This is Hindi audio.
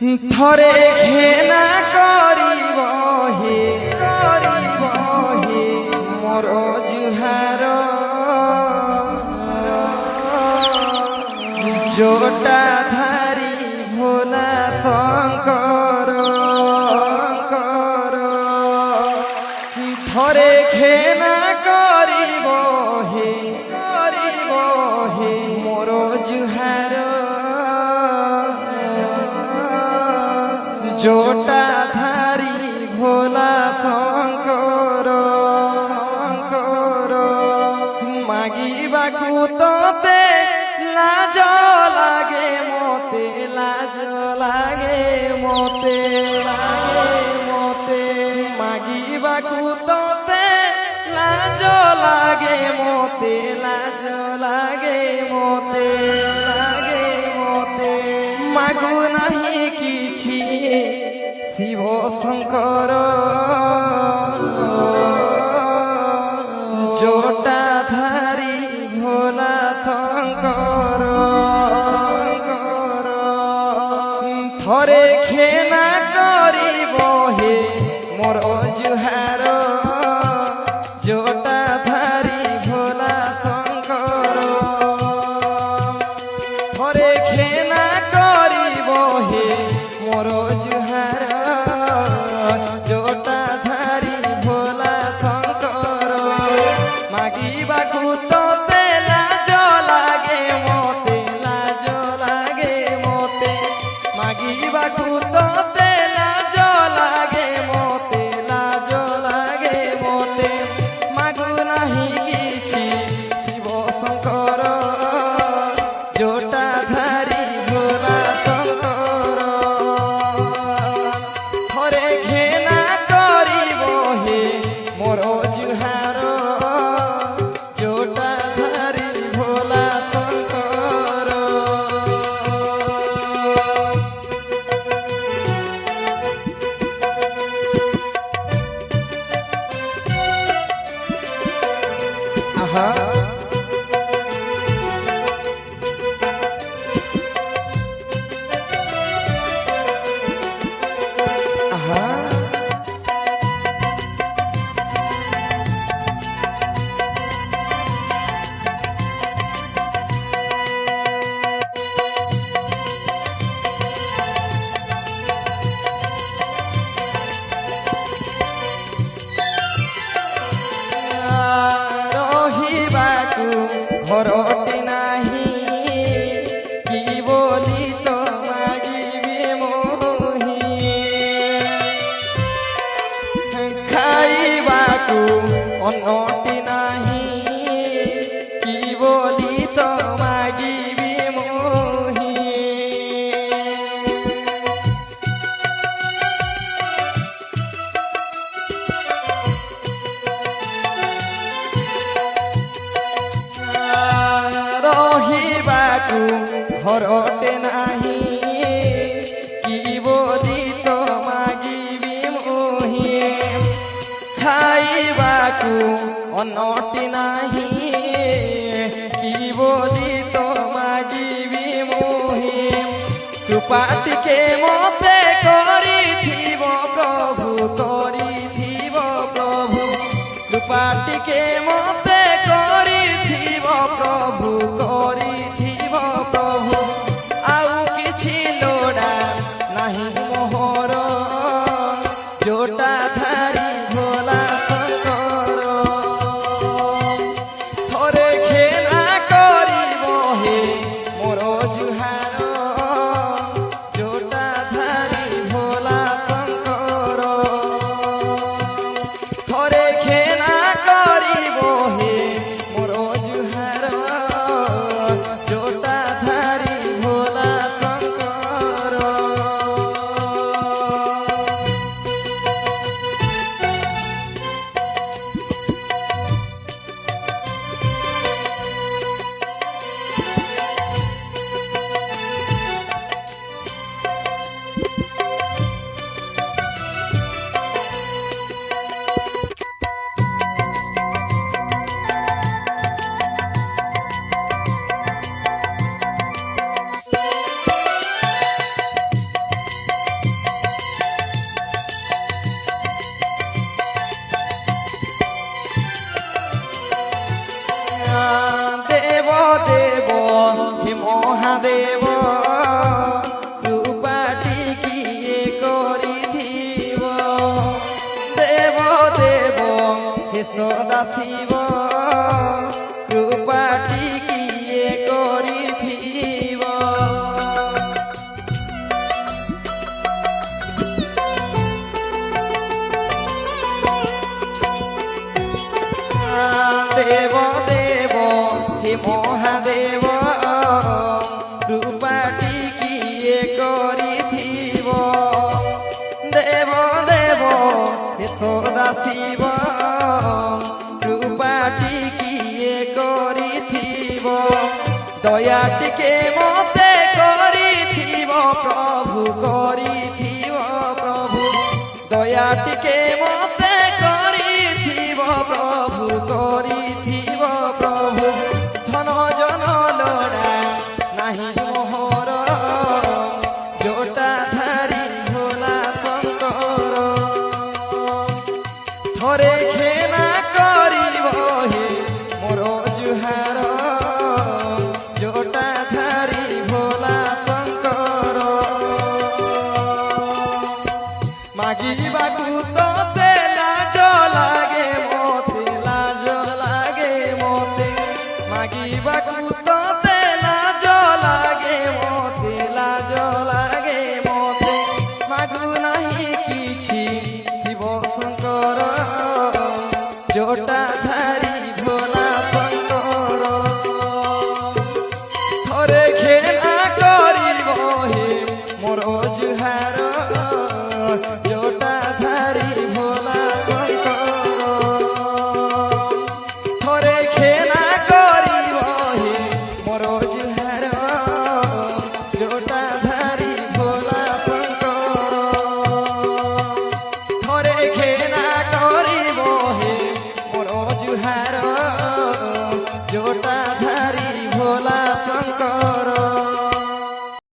थरे घेना करिब हे मोर जुहार जोटा धारी भोला शंकर थरे घेना करिब हे मोर जुहार जोटा धारी भोला शंकर मागिबाकु तोते लाज लागे मोते मागिबाकु तोते लाज लागे मोते मागु नहीं किछि शिव शंकर जोटा धारी भोला शंकर थरे घेना करिब हे मोर जुहार जोटा धारी भोला शंकर थरे घेना करिब हे मोर जुहार जोटा धारी भोला शंकर मागिबाकु तोते लाज लागे मोते मागिबाकु तोते लाज लागे मोते मागु नहीं किछि शिव शंकर जोटा धारी भोला शंकर थरे घेना करिब हे मोर जुहार जोटा धारी भोला शंकर आहा घरटी नाही कि बोली तो मागिबे मोही खाइबाकु अन्नटी नाही कि बोली तो मागिबे मोही रहिबाकु घरटे नाही कि बोली तो मागिबी मोही खाइबाकु अन्नटी नाही कि बोली तो मागिबी मोही कृपा टिके मते करिथिब प्रभु कृपा टिके मते करिथिब प्रभु आउ किछि लोड़ा नहीं मोहर जोटा धारी भोला शंकर थरे घेना करिब हे मोर जुहार जोटा धारी মহাদেব রূপাটি কিয়ে করিথিব দেব দেব হে সদা শিব রূপাটি কিয়ে করিথিব দয়া টিকে মতে করিথিব প্রভু করিথিব প্রভু দয়া টিকে মতে করিথিব প্রভু করিথিব প্রভু ধন জন লোড়া নাহি মোহর জোটা ধারি ভোলা শঙ্কর থরে খেনা করিব হে মোর জুহার জোটা ধারি ভোলা শঙ্কর মাগিବାକୁ তোতে লাজ লাগে মতে লাজ লাগে মতে মাগিବାକୁ তোতে লাজ লাগে মতে লাজ লাগে মতে মাগু ନାହିଁ କିଛି ଶିବ ଶଙ୍କର ଜୋଟା ଧାରି ଭୋଲା ଶଙ୍କର ଥରେ ଖେଳା କରିବ ହେ ମୋର